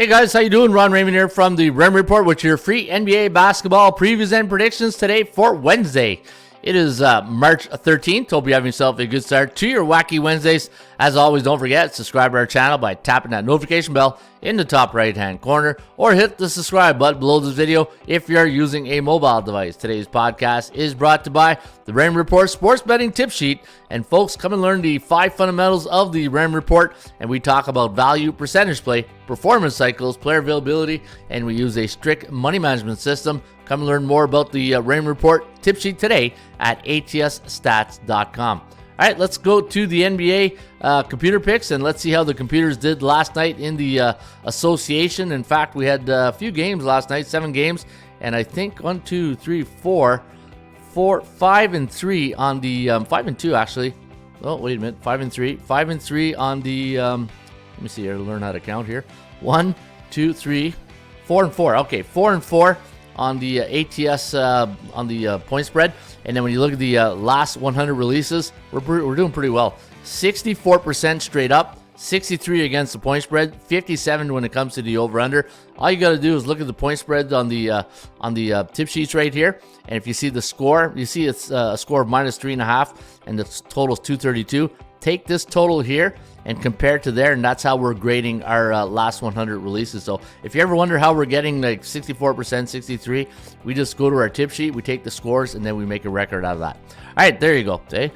Hey guys, how you doing? Ron Raymond here from the Ren Report with your free NBA basketball previews and predictions today for Wednesday. It is March 13th. Hope you're having yourself a good start to your Wacky Wednesdays. As always, don't forget, subscribe to our channel by tapping that notification bell in the top right-hand corner, or hit the subscribe button below this video if you're using a mobile device. Today's podcast is brought to you by the Ren Report Sports Betting Tip Sheet. And folks, come and learn the 5 fundamentals of the Ren Report, and we talk about value, percentage play, performance cycles, player availability, and we use a strict money management system. Come and learn more about the Ren Report Tip Sheet today at atsstats.com. All right, let's go to the NBA computer picks, and let's see how the computers did last night in the association. In fact, we had a few games last night, 7 games, and I think 5 and 3 on the 5 and 2 actually. Oh, wait a minute, 5 and 3 on the. Let me see here. Learn how to count here. 1, 2, 3, 4 and 4. Okay, 4 and 4 on the ATS on the point spread. And then when you look at the last 100 releases, we're doing pretty well. 64% straight up, 63 against the point spread, 57 when it comes to the over/under. All you got to do is look at the point spread on the tip sheets right here, and if you see the score, you see it's a score of -3.5, and the total is 232. Take this total here and compare it to there, and that's how we're grading our last 100 releases. So if you ever wonder how we're getting like 64%, 63, we just go to our tip sheet, we take the scores, and then we make a record out of that. All right, there you go. Okay.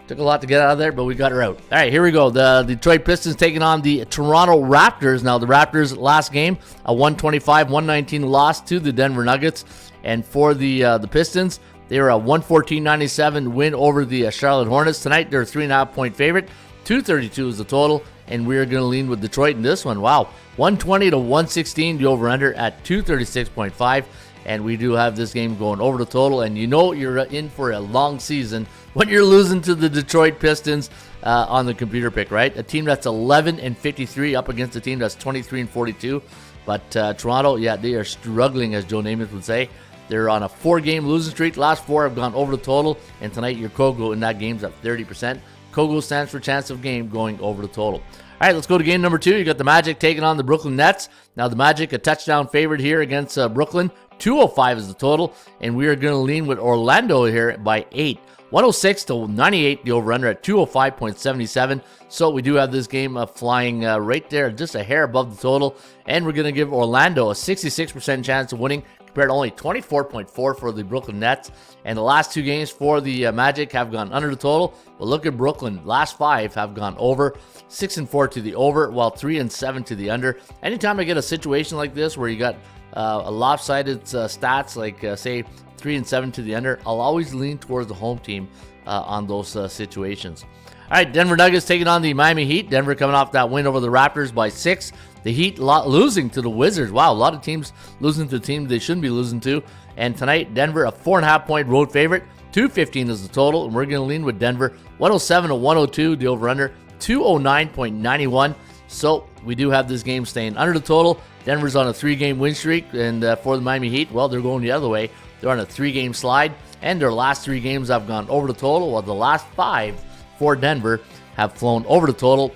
Took a lot to get out of there, but we got her out. All right, here we go. The Detroit Pistons taking on the Toronto Raptors. Now, the Raptors last game, a 125-119 loss to the Denver Nuggets. And for the Pistons, they were a 114-97 win over the Charlotte Hornets. Tonight, they're a 3.5-point favorite. 232 is the total, and we're going to lean with Detroit in this one. Wow, 120-116, the over-under at 236.5. And we do have this game going over the total, and you know you're in for a long season when you're losing to the Detroit Pistons on the computer pick, right? A team that's 11-53 up against a team that's 23-42. But Toronto, yeah, they are struggling, as Joe Namath would say. They're on a 4-game losing streak. Last 4 have gone over the total, and tonight your Kogo in that game's at 30%. Kogo stands for chance of game going over the total. All right, let's go to game number 2. You got the Magic taking on the Brooklyn Nets. Now the Magic, a touchdown favorite here against Brooklyn. 205 is the total, and we are going to lean with Orlando here by 8. 106-98, the over-under at 205.77. So we do have this game flying right there, just a hair above the total, and we're going to give Orlando a 66% chance of winning, compared to only 24.4 for the Brooklyn Nets. And the last 2 games for the Magic have gone under the total. But look at Brooklyn. Last 5 have gone over. 6-4 to the over, while 3-7 to the under. Anytime I get a situation like this where you got a lopsided stats, like say 3-7 to the under, I'll always lean towards the home team on those situations. All right, Denver Nuggets taking on the Miami Heat. Denver coming off that win over the Raptors by 6. The Heat losing to the Wizards. Wow, a lot of teams losing to teams they shouldn't be losing to. And tonight, Denver, a 4.5-point road favorite. 215 is the total, and we're going to lean with Denver. 107-102, the over-under. 209.91. So we do have this game staying under the total. Denver's on a 3-game win streak, and for the Miami Heat, well, they're going the other way. They're on a 3-game slide, and their last 3 games have gone over the total, while the last 5 for Denver have flown over the total.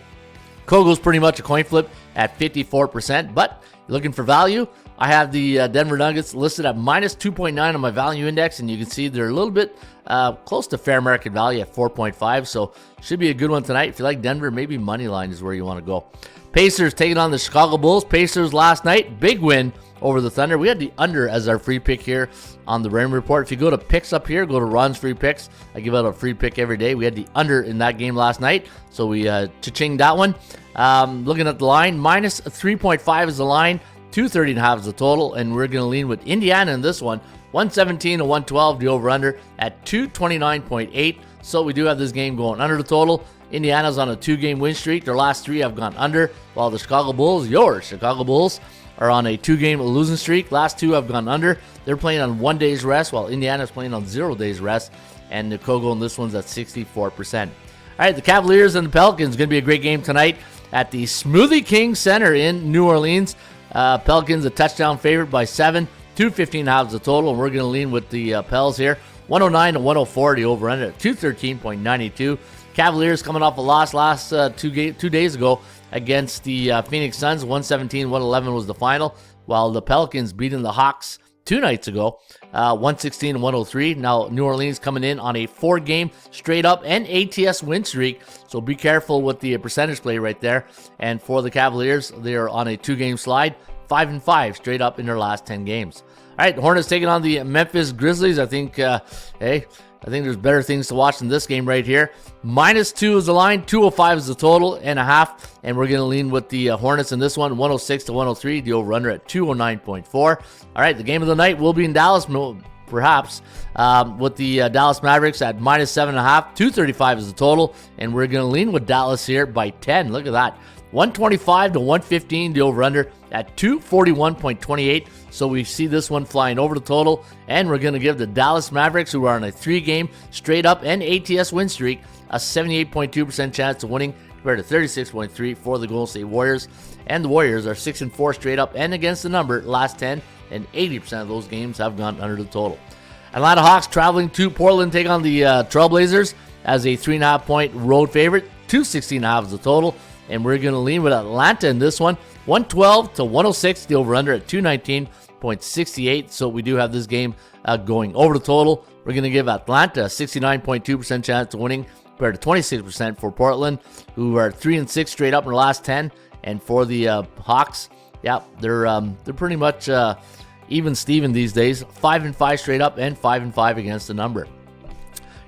Kogo's pretty much a coin flip at 54%, but you're looking for value, I have the Denver Nuggets listed at -2.9 on my value index, and you can see they're a little bit close to fair market value at 4.5, so should be a good one tonight. If you like Denver, maybe money line is where you want to go. Pacers taking on the Chicago Bulls. Pacers last night, big win over the Thunder. We had the under as our free pick here on the Raymond Report. If you go to picks up here, go to Ron's free picks. I give out a free pick every day. We had the under in that game last night, so we cha-chinged that one. Looking at the line, -3.5 is the line, 230.5 is the total, and we're going to lean with Indiana in this one. 117-112, the over-under at 229.8. So we do have this game going under the total. Indiana's on a 2-game win streak. Their last 3 have gone under, while the Chicago Bulls, your Chicago Bulls, are on a 2-game losing streak. Last 2 have gone under. They're playing on 1 day's rest, while Indiana's playing on 0 days rest, and the Kogo in this one's at 64%. All right, the Cavaliers and the Pelicans, going to be a great game tonight at the Smoothie King Center in New Orleans. Pelicans a touchdown favorite by 7. 215.5 is the total, and we're going to lean with the Pels here. 109-104, the over-under at 213.92. Cavaliers coming off a loss last 2 days ago against the Phoenix Suns. 117-111 was the final, while the Pelicans beating the Hawks 2 nights ago, 116-103. Now, New Orleans coming in on a 4-game straight up and ATS win streak, so be careful with the percentage play right there. And for the Cavaliers, they are on a 2-game slide, 5-5 straight up in their last 10 games. All right, the Hornets taking on the Memphis Grizzlies. I think there's better things to watch than this game right here. -2 is the line, 205 is the total and a half, and we're going to lean with the Hornets in this one, 106-103, the over-under at 209.4. All right, the game of the night will be in Dallas, perhaps, with the Dallas Mavericks at -7.5, 235 is the total, and we're going to lean with Dallas here by 10. Look at that. 125-115, the over-under at 241.28. So we see this one flying over the total, and we're going to give the Dallas Mavericks, who are on a 3-game straight up and ATS win streak, a 78.2% chance of winning compared to 36.3 for the Golden State Warriors. And the Warriors are 6-4 straight up and against the number last 10, and 80% of those games have gone under the total. Atlanta Hawks traveling to Portland, take on the Trailblazers as a 3.5-point road favorite. 216.5 is the total, and we're going to lean with Atlanta in this one. 112-106, the over-under at 219.68. So we do have this game going over the total. We're going to give Atlanta a 69.2% chance of winning compared to 26% for Portland, who are 3-6 straight up in the last 10. And for the Hawks, yeah, they're pretty much even Steven these days, 5-5 straight up and 5-5 against the number.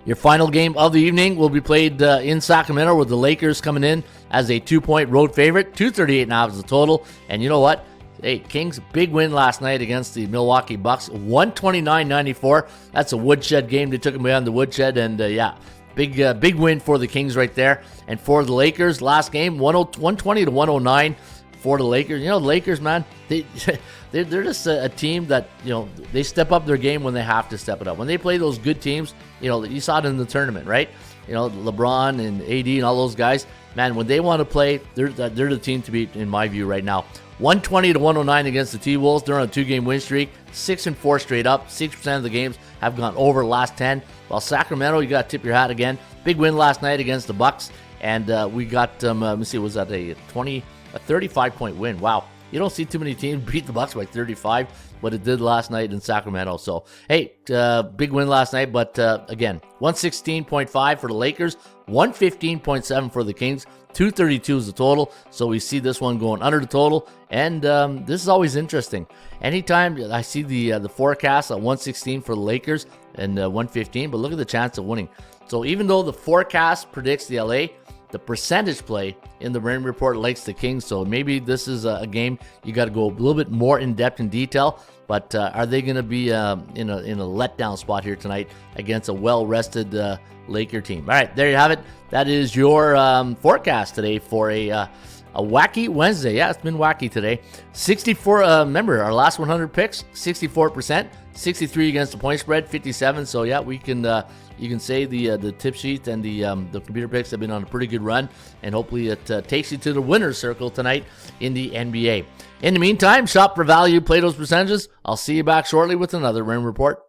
Your final game of the evening will be played in Sacramento, with the Lakers coming in as a 2-point road favorite. 238.5 is the total. And you know what? Hey, Kings, big win last night against the Milwaukee Bucks, 129-94. That's a woodshed game. They took them behind the woodshed, and big win for the Kings right there. And for the Lakers, last game, 120-109 for the Lakers. You know, the Lakers, man, they're just a team that, you know, they step up their game when they have to step it up. When they play those good teams, you know, you saw it in the tournament, right? You know, LeBron and AD and all those guys, man, when they want to play, they're the team to beat in my view right now. 120-109 against the T-Wolves. They're on a 2-game win streak, 6-4 straight up. 60% of the games have gone over the last 10. While Sacramento, you got to tip your hat again. Big win last night against the Bucks, and we got let me see, was that a 35-point win? Wow. You don't see too many teams beat the Bucks by 35, but it did last night in Sacramento. So, hey, big win last night, but again, 116.5 for the Lakers, 115.7 for the Kings, 232 is the total. So we see this one going under the total, and this is always interesting. Anytime I see the forecast at 116 for the Lakers and 115, but look at the chance of winning. So even though the forecast predicts the LA, the percentage play in the Rain Report likes the Kings, so maybe this is a game you got to go a little bit more in depth in detail. But are they going to be in a letdown spot here tonight against a well-rested Laker team? All right, there you have it. That is your forecast today for a wacky Wednesday. Yeah, it's been wacky today. 64. Remember our last 100 picks, 64%, 63 against the point spread, 57. So yeah, we can. You can say the tip sheet and the computer picks have been on a pretty good run, and hopefully it takes you to the winner's circle tonight in the NBA. In the meantime, shop for value, play those percentages. I'll see you back shortly with another Rain Report.